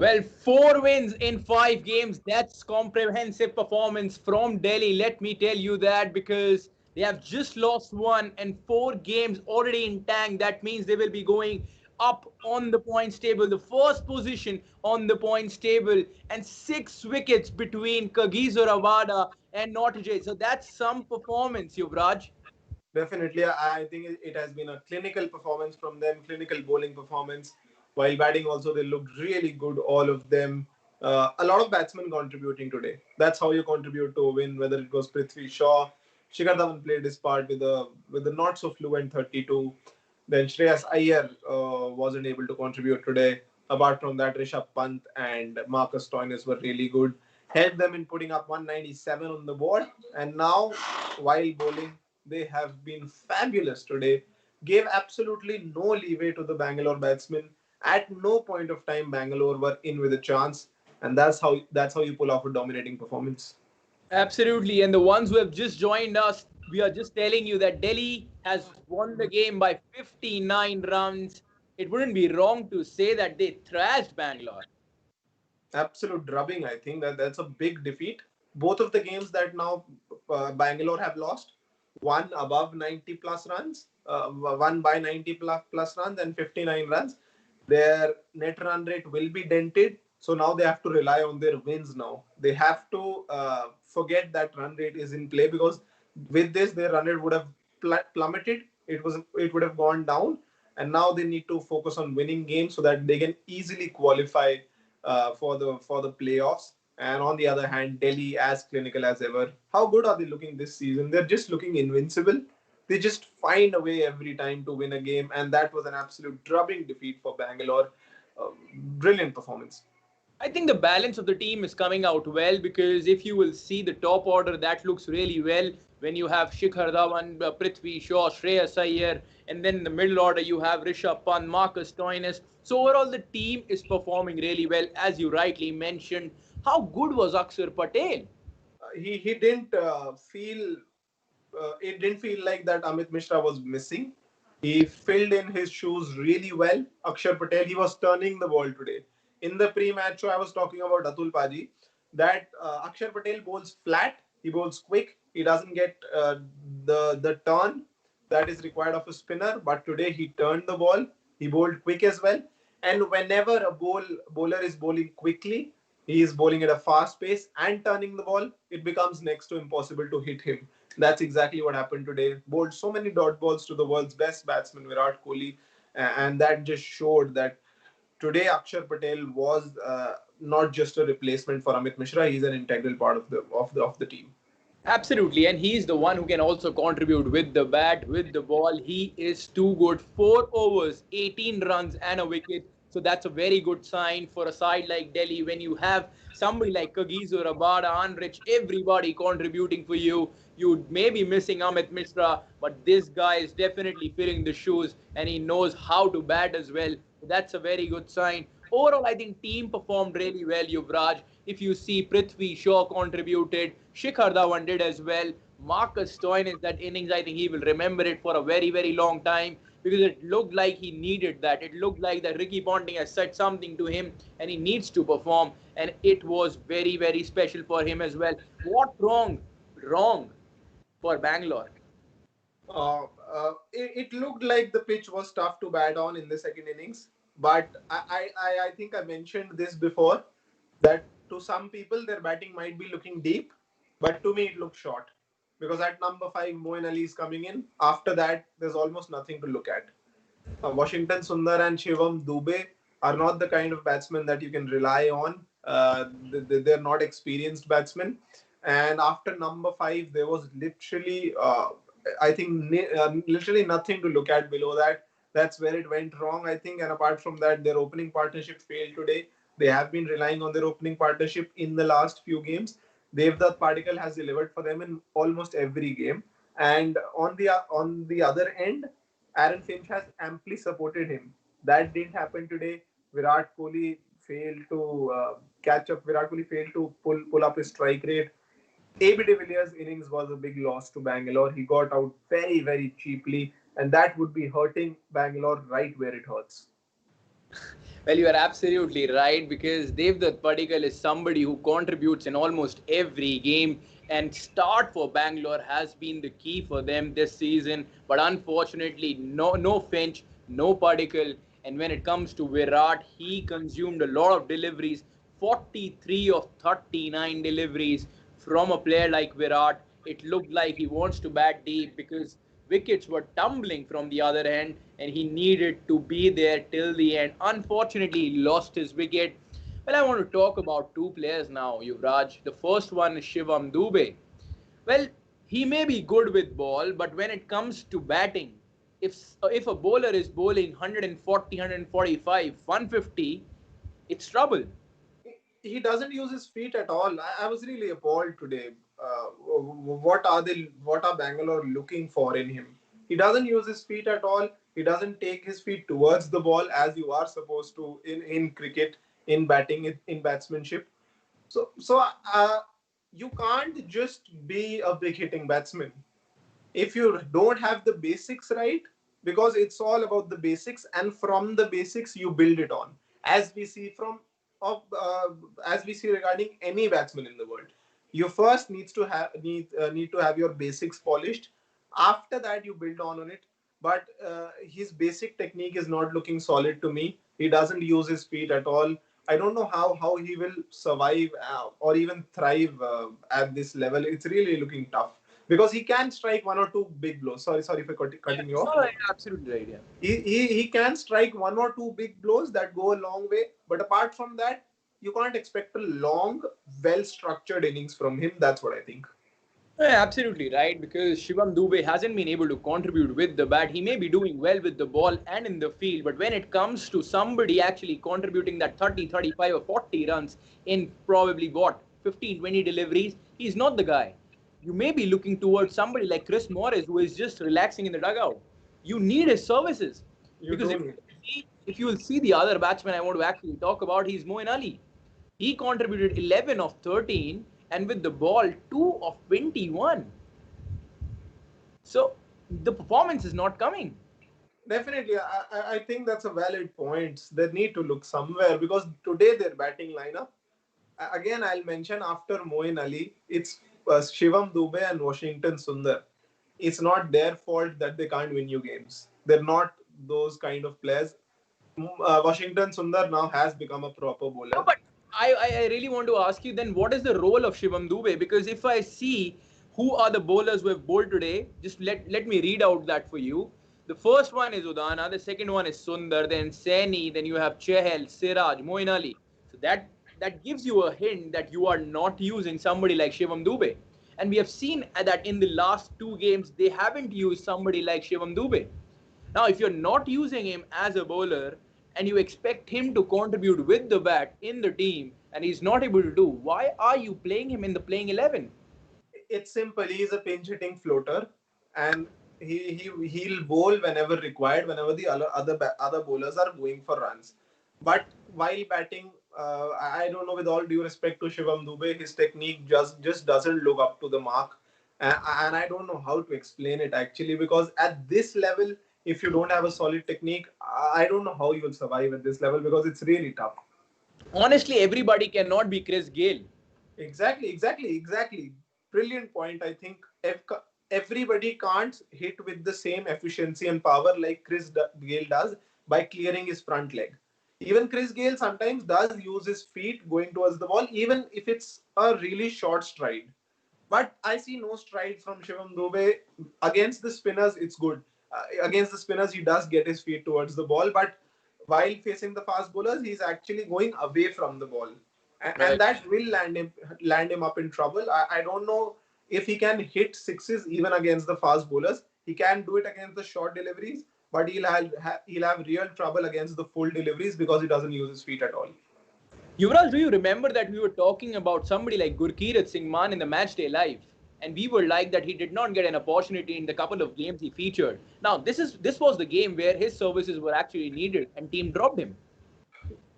Well, 4 wins in 5 games. That's comprehensive performance from Delhi. Let me tell you that because they have just lost one and 4 games already in tank. That means they will be going up on the points table, the first position on the points table, and 6 wickets between Kagiso Rabada and Nortje. So that's some performance, Yuvraj. Definitely, I think it has been a clinical performance from them, clinical bowling performance. While batting, also they looked really good, all of them. A lot of batsmen contributing today. That's how you contribute to a win. Whether it was Prithvi Shaw, Shikhar Dhawan played his part with a not so fluent 32. Then Shreyas Iyer wasn't able to contribute today. Apart from that, Rishabh Pant and Marcus Stoinis were really good. Helped them in putting up 197 on the board. And now, while bowling, they have been fabulous today. Gave absolutely no leeway to the Bangalore batsmen. At no point of time, Bangalore were in with a chance, and that's how you pull off a dominating performance. Absolutely. And the ones who have just joined us, we are just telling you that Delhi has won the game by 59 runs. It wouldn't be wrong to say that they thrashed Bangalore. Absolute drubbing. I think that's a big defeat. Both of the games that now Bangalore have lost, one above 90 plus runs, one by 90 plus runs, and 59 runs. Their net run rate will be dented. So now they have to rely on their wins now. They have to forget that run rate is in play because with this, their run rate would have plummeted. It would have gone down, and now they need to focus on winning games so that they can easily qualify for the playoffs. And on the other hand, Delhi as clinical as ever. How good are they looking this season? They're just looking invincible. They just find a way every time to win a game, and that was an absolute drubbing defeat for Bangalore. Brilliant performance. I think the balance of the team is coming out well because if you will see the top order, that looks really well when you have Shikhar Dhawan, Prithvi Shaw, Shreyas Iyer, and then in the middle order you have Rishabh Pant, Marcus Stoinis. So overall, the team is performing really well, as you rightly mentioned. How good was Axar Patel? He didn't feel it didn't feel like that Amit Mishra was missing. He filled in his shoes really well. Akshar Patel, he was turning the ball today. In the pre-match show, I was talking about Atul Paji, that Akshar Patel bowls flat, he bowls quick, he doesn't get the turn that is required of a spinner. But today he turned the ball, he bowled quick as well. And whenever a bowler is bowling quickly, he is bowling at a fast pace and turning the ball, it becomes next to impossible to hit him. That's exactly what happened today. Bowled so many dot balls to the world's best batsman, Virat Kohli, and that just showed that today Akshar Patel was not just a replacement for Amit Mishra. He's an integral part of the team. Absolutely, and he's the one who can also contribute with the bat, with the ball. He is too good. 4 overs, 18 runs, and a wicket. So that's a very good sign for a side like Delhi when you have somebody like Kagiso, Rabada, Anrich, everybody contributing for you. You may be missing Amit Mishra, but this guy is definitely filling the shoes and he knows how to bat as well. That's a very good sign. Overall, I think team performed really well, Yuvraj. If you see Prithvi Shaw contributed, Shikhar Dhawan did as well. Marcus Stoinis, that innings, I think he will remember it for a very, very long time because it looked like he needed that. It looked like that Ricky Ponting has said something to him and he needs to perform. And it was very, very special for him as well. What wrong? Wrong for Bangalore. It looked like the pitch was tough to bat on in the second innings, but I think I mentioned this before that to some people their batting might be looking deep, but to me it looked short because at number 5 Moeen Ali is coming in. After that, there's almost nothing to look at. Washington Sundar and Shivam Dube are not the kind of batsmen that you can rely on. They're not experienced batsmen. And after number 5, there was literally, I think, literally nothing to look at below that. That's where it went wrong, I think. And apart from that, their opening partnership failed today. They have been relying on their opening partnership in the last few games. Devdutt Padikkal has delivered for them in almost every game. And on the other end, Aaron Finch has amply supported him. That didn't happen today. Virat Kohli failed to catch up. Virat Kohli failed to pull up his strike rate. AB de Villiers' innings was a big loss to Bangalore. He got out very, very cheaply, and that would be hurting Bangalore right where it hurts. Well, you are absolutely right because Devdutt Padikkal is somebody who contributes in almost every game, and start for Bangalore has been the key for them this season. But unfortunately, no Finch, no Padikkal, and when it comes to Virat, he consumed a lot of deliveries, 43 of 39 deliveries from a player like Virat. It looked like he wants to bat deep because wickets were tumbling from the other end and he needed to be there till the end. Unfortunately, he lost his wicket. Well, I want to talk about two players now, Yuvraj. The first one is Shivam Dube. Well, he may be good with ball, but when it comes to batting, if a bowler is bowling 140, 145, 150, it's trouble. He doesn't use his feet at all. I was really appalled today. What are Bangalore looking for in him? He doesn't use his feet at all. He doesn't take his feet towards the ball as you are supposed to in cricket, in batting, in batsmanship. So you can't just be a big hitting batsman if you don't have the basics right, because it's all about the basics, and from the basics you build it on, as we see from of as we see regarding any batsman in the world. You first need to have your basics polished. After that you build on it. But his basic technique is not looking solid to me. He doesn't use his feet at all. I don't know how he will survive or even thrive at this level. It's really looking tough because he can strike one or two big blows. Sorry for cutting you off. No, you're absolutely right. Yeah. He can strike one or two big blows that go a long way. But apart from that, you can't expect a long, well structured innings from him. That's what I think. Yeah, absolutely right. Because Shivam Dube hasn't been able to contribute with the bat. He may be doing well with the ball and in the field, but when it comes to somebody actually contributing that 30, 35, or 40 runs in probably what 15, 20 deliveries, he's not the guy. You may be looking towards somebody like Chris Morris who is just relaxing in the dugout. You need his services You because do. if you will see the other batsman I want to actually talk about, he's Moeen Ali. He contributed 11 of 13 and with the ball 2 of 21. So the performance is not coming. Definitely, I think that's a valid point. They need to look somewhere because today their batting lineup, again, I'll mention after Moeen Ali, it's Shivam Dube and Washington Sundar. It's not their fault that they can't win you games. They're not those kind of players. Washington Sundar now has become a proper No, bowler. but I really want to ask you then what is the role of Shivam Dube? Because if I see who are the bowlers who have bowled today, just let me read out that for you. The first one is Udana, the second one is Sundar, then Saini, then you have Chehel, Siraj, Moeen Ali. So that gives you a hint that you are not using somebody like Shivam Dube. And we have seen that in the last two games, they haven't used somebody like Shivam Dube. Now, if you're not using him as a bowler and you expect him to contribute with the bat in the team and he's not able to do, why are you playing him in the playing 11? It's simple. He's a pinch hitting floater, and he'll bowl whenever required, whenever the other bowlers are going for runs. But while batting, I don't know. With all due respect to Shivam Dube, his technique just doesn't look up to the mark, and I don't know how to explain it actually, because at this level, if you don't have a solid technique, I don't know how you will survive at this level because it's really tough. Honestly, everybody cannot be Chris Gale. Exactly. Brilliant point. I think everybody can't hit with the same efficiency and power like Gale does by clearing his front leg. Even Chris Gale sometimes does use his feet going towards the ball, even if it's a really short stride. But I see no stride from Shivam Dube. Against the spinners, it's good. Against the spinners, he does get his feet towards the ball, but while facing the fast bowlers, he's actually going away from the ball, and Right. that will land him up in trouble. I don't know if he can hit sixes even against the fast bowlers. He can do it against the short deliveries, but he'll have real trouble against the full deliveries because he doesn't use his feet at all. Yuvraj, do you remember that we were talking about somebody like Gurkeerat Singh Mann in the match day live? And we were like that he did not get an opportunity in the couple of games he featured. Now, this was the game where his services were actually needed and team dropped him.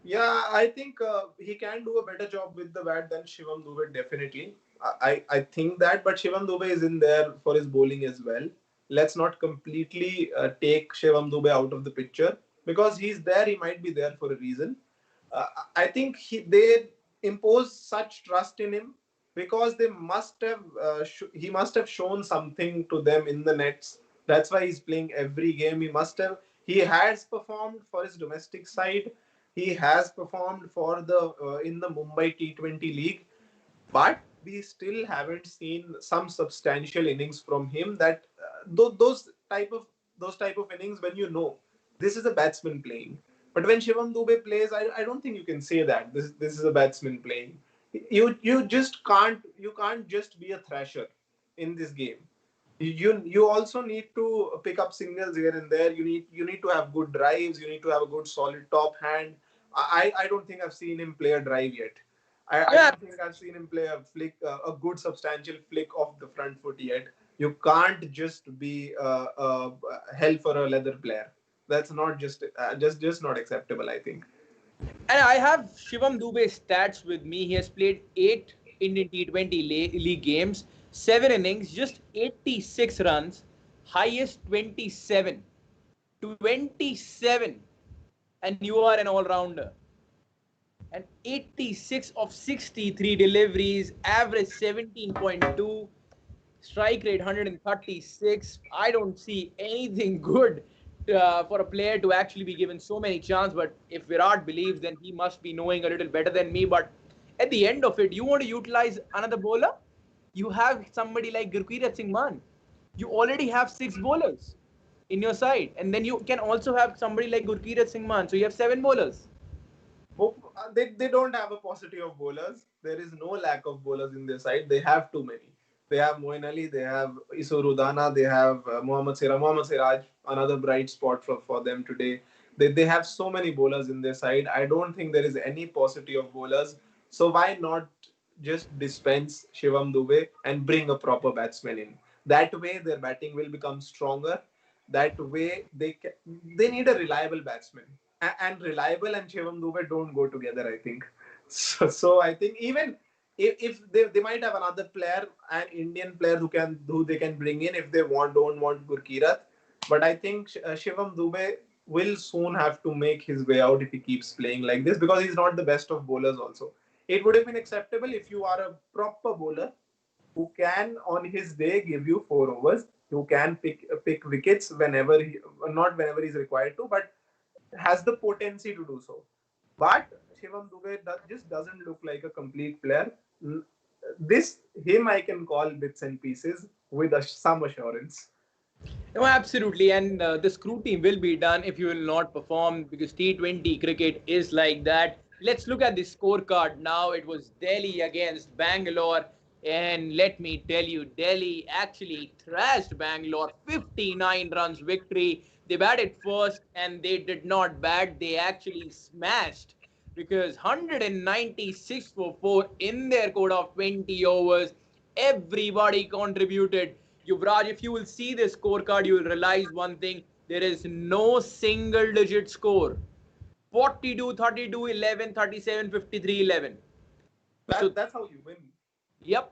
Yeah, I think he can do a better job with the bat than Shivam Dube, definitely. I think that, but Shivam Dube is in there for his bowling as well. Let's not completely take Shivam Dube out of the picture. because he's there. He might be there for a reason. Uh, I think they impose such trust in him because they must have he must have shown something to them in the nets. That's why he's playing every game. He has performed for his domestic side. He has performed for the in the Mumbai T20 league, but we still haven't seen some substantial innings from him. That those type of innings when you know this is a batsman playing. But when Shivam Dube plays, I don't think you can say that this is a batsman playing. You just can't just be a thrasher in this game. You also need to pick up signals here and there. You need to have good drives. You need to have a good solid top hand. I don't think I've seen him play a drive yet. I Yeah, don't think I've seen him play a flick, a good substantial flick off the front foot yet. You can't just be hell for a leather player. That's not just not acceptable, I think. and I have Shivam Dube's stats with me. He has played 8 Indian T20 league games, 7 innings, just 86 runs, highest 27. 27. And you are an all-rounder. And 86 of 63 deliveries, average 17.2, strike rate 136. I don't see anything good for a player to actually be given so many chances. But if Virat believes, then he must be knowing a little better than me. But at the end of it, you want to utilize another bowler? You have somebody like Gurpreet Singh Mann. You already have 6 bowlers in your side. And then you can also have somebody like Gurpreet Singh Mann. So you have 7 bowlers. They don't have a paucity of bowlers. There is no lack of bowlers in their side. They have too many. They have Moin Ali, they have Isur Udana, they have Mohammad Siraj, another bright spot for them today. They have so many bowlers in their side. I don't think there is any paucity of bowlers. So why not just dispense Shivam Dube and bring a proper batsman in? That way their batting will become stronger. That way they need a reliable batsman, and reliable and Shivam Dube don't go together, I think. So I think even if they might have another player, an Indian player who they can bring in if they don't want Gurkirat, but I think Shivam Dube will soon have to make his way out if he keeps playing like this, because he's not the best of bowlers also. It would have been acceptable if you are a proper bowler who can on his day give you 4 overs, who can pick wickets whenever not whenever he's required to, but has the potency to do so. But Shivam Dube just doesn't look like a complete player. This him I can call bits and pieces with some assurance. No, absolutely. And the scrutiny will be done if you will not perform because T20 cricket is like that. Let's look at the scorecard now. It was Delhi against Bangalore. And let me tell you, Delhi actually thrashed Bangalore 59 runs victory. They batted first and they did not bat. They actually smashed because 196 for 4 in their code of 20 overs. Everybody contributed. Yuvraj, if you will see this scorecard, you will realize one thing. There is no single digit score. 42, 32, 11, 37, 53, 11. So, That's how you win. yep,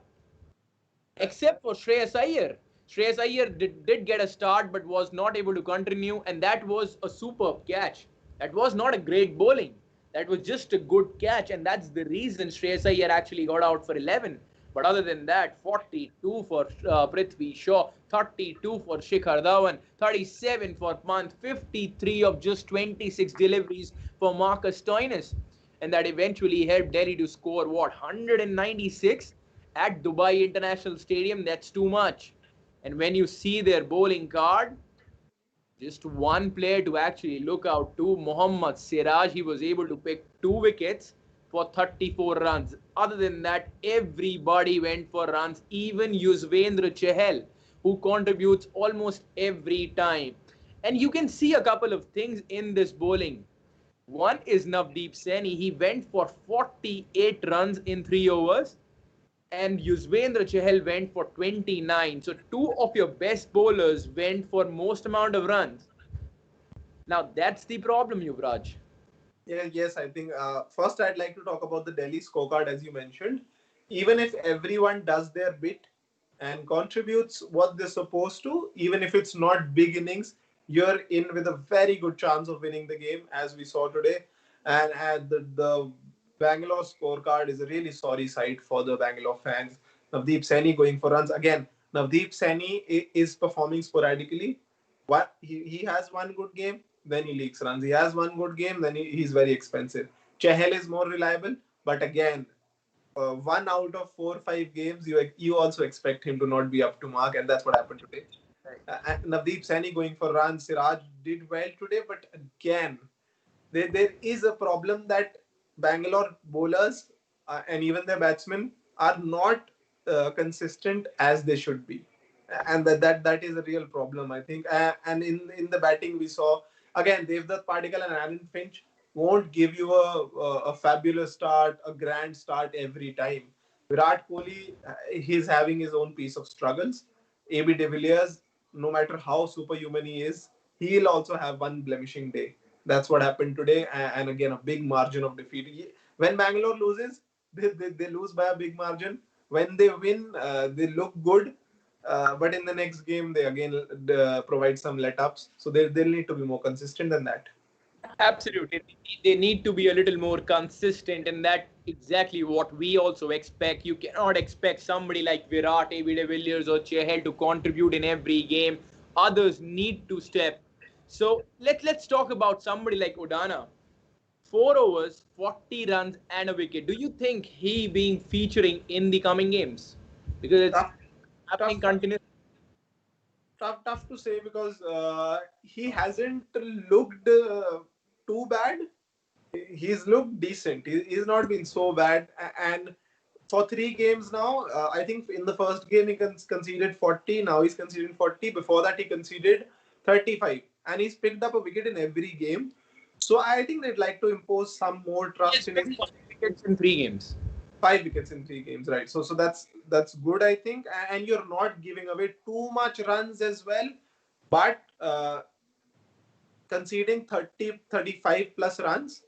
That, except for Shreyas Iyer. Shreyas Iyer did get a start but was not able to continue, and that was a superb catch. That was not a great bowling. That was just a good catch, and that's the reason Shreyas Iyer actually got out for 11. But other than that, 42 for Prithvi Shaw, 32 for Shikhar Dhawan, 37 for Pant, 53 of just 26 deliveries for Marcus Stoinis. And that eventually helped Delhi to score what, 196 at Dubai International Stadium? That's too much. And when you see their bowling card, just one player to actually look out to, Mohammad Siraj. He was able to pick 2 wickets for 34 runs. Other than that, everybody went for runs, even Yuzvendra Chahal, who contributes almost every time. And you can see a couple of things in this bowling. One is Navdeep Saini. He went for 48 runs in 3 overs, and Yuzvendra Chahal went for 29. So two of your best bowlers went for most amount of runs. Now that's the problem, Yuvraj. yeah, yes, I think first I'd like to talk about the Delhi scorecard as you mentioned. Even if everyone does their bit and contributes what they're supposed to, even if it's not big innings, you're in with a very good chance of winning the game, as we saw today. And the Bangalore scorecard is a really sorry sight for the Bangalore fans. Navdeep Saini going for runs again. Navdeep Saini is performing sporadically. What he has one good game, then he leaks runs. He has one good game, then he's very expensive. Chahal is more reliable, but again, 1 out of 4 or 5 games, you also expect him to not be up to mark, and that's what happened today. Navdeep Saini going for runs. Siraj did well today, but again, there is a problem that Bangalore bowlers and even their batsmen are not consistent as they should be, and that is a real problem, I think. And in the batting, we saw again Devdutt Padikkal and Aaron Finch won't give you a fabulous start, a grand start every time. Virat Kohli, he's having his own piece of struggles. AB de Villiers, no matter how superhuman he is, he'll also have one blemishing day. That's what happened today, and again, a big margin of defeat. When Bangalore loses, they lose by a big margin. When they win, they look good, but in the next game, they again provide some let-ups. So they'll need to be more consistent than that. Absolutely. They need to be a little more consistent, and that exactly what we also expect. You cannot expect somebody like Virat, AB de Villiers, or Chahal to contribute in every game. Others need to step. So let's talk about somebody like Udana. 4 overs, 40 runs, and a wicket. Do you think he being featuring in the coming games? Because it's Tough, happening tough, tough, continuously. tough to say because he hasn't looked too bad. He's looked decent. He's not been so bad. And for 3 games now, I think in the first game he conceded 40. Now he's conceding 40. Before that he conceded 35, and he's picked up a wicket in every game. So I think they'd like to impose some more He has trust in picked him. 5 wickets in 3 games. 5 wickets in 3 games, right? So that's good, I think. And you're not giving away too much runs as well, but conceding 30-35 plus runs,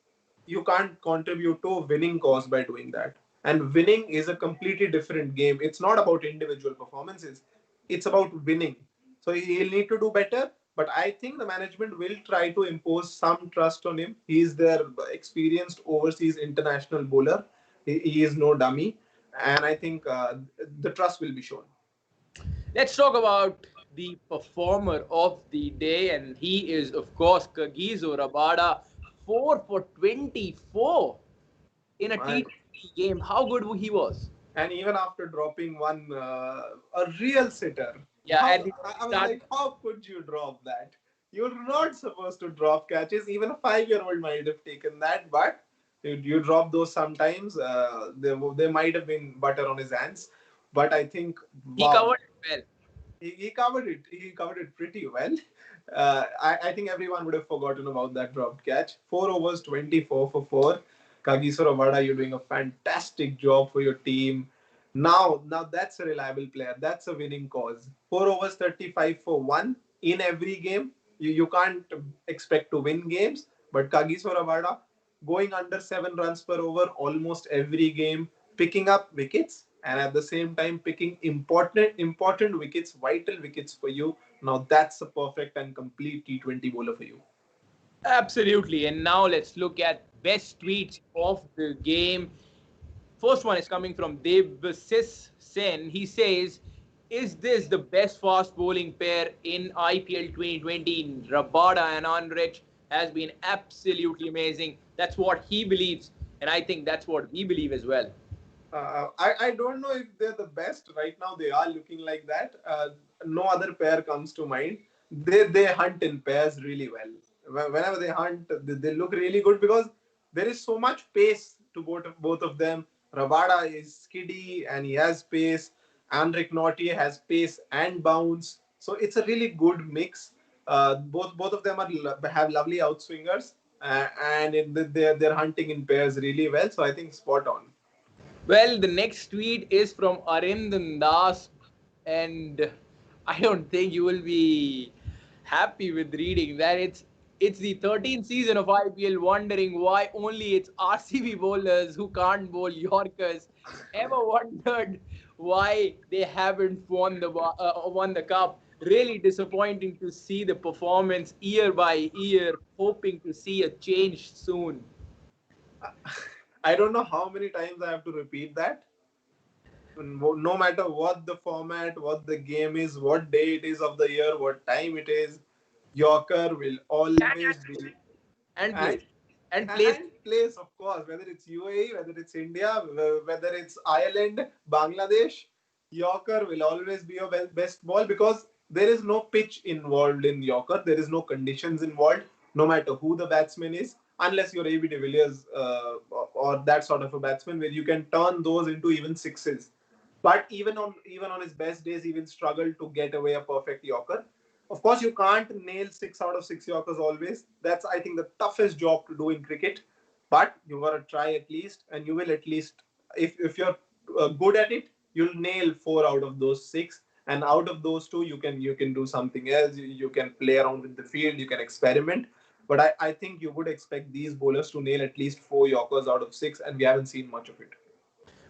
you can't contribute to a winning cause by doing that. And winning is a completely different game. It's not about individual performances, it's about winning. So he'll need to do better, but I think the management will try to impose some trust on him. He's their experienced overseas international bowler. He is no dummy, and I think the trust will be shown. Let's talk about the performer of the day, and he is, of course, Kagiso Rabada. 4 for 24 in a I, T20 game. How good he was. and even after dropping one, a real sitter, Yeah, how at the I was start. like, how could you drop that? You're not supposed to drop catches. Even a 5-year-old might have taken that, but you drop those sometimes. There might have been butter on his hands, but I think, He wow, covered it well. he covered it. He covered it pretty well. I think everyone would have forgotten about that dropped catch. 4 overs, 24 for 4. Kagiso Rabada, you're doing a fantastic job for your team. Now that's a reliable player. That's a winning cause. 4 overs, 35 for 1 in every game. You can't expect to win games, but Kagiso Rabada going under 7 runs per over almost every game, picking up wickets, and at the same time picking important wickets, vital wickets for you. Now that's a perfect and complete T20 bowler for you. Absolutely. And now let's look at best tweets of the game. First one is coming from Devsis Sen. He says, "Is this the best fast bowling pair in IPL 2020? Rabada and Anrich has been absolutely amazing." That's what he believes, and I think that's what we believe as well. I don't know if they're the best right now. They are looking like that. No other pair comes to mind. They hunt in pairs really well. Whenever they hunt, they look really good because there is so much pace to both of them. Rabada is skiddy and he has pace. Anrik Nortje has pace and bounce. So it's a really good mix. Both of them have lovely outswingers, and they're hunting in pairs really well. So I think spot on. Well, the next tweet is from Arindan Das, and I don't think you will be happy with reading that. It's the 13th season of IPL, wondering why only it's RCB bowlers who can't bowl Yorkers. Ever wondered why they haven't won the cup? Really disappointing to see the performance year by year, hoping to see a change soon. I don't know how many times I have to repeat that. No matter what the format, what the game is, what day it is of the year, what time it is, Yorker will always be. And And place. And place. place, of course, whether it's UAE, whether it's India, whether it's Ireland, Bangladesh, Yorker will always be your best ball because there is no pitch involved in Yorker. There is no conditions involved, no matter who the batsman is, unless you're AB de Villiers or that sort of a batsman where you can turn those into even sixes. But even on his best days, he will struggle to get away a perfect Yorker. Of course, you can't nail 6 out of 6 Yorkers always. That's, I think, the toughest job to do in cricket. But you gotta try at least, and you will at least, if you're good at it, you'll nail 4 out of those 6. And out of those two, you can do something else. You can play around with the field. You can experiment. But I think you would expect these bowlers to nail at least 4 Yorkers out of 6, and we haven't seen much of it.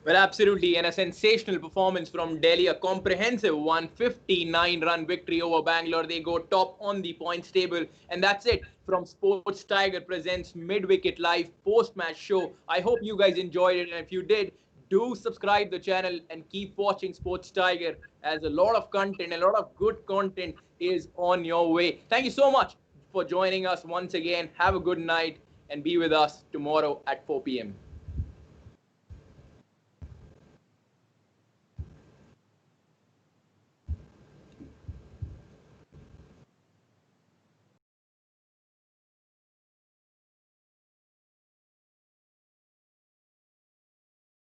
Well, absolutely. And a sensational performance from Delhi, a comprehensive 159-run victory over Bangalore. They go top on the points table. And that's it from Sports Tiger presents Mid-Wicket Live post-match show. I hope you guys enjoyed it. And if you did, do subscribe the channel and keep watching Sports Tiger, as a lot of content, a lot of good content is on your way. Thank you so much for joining us once again. Have a good night and be with us tomorrow at 4 p.m.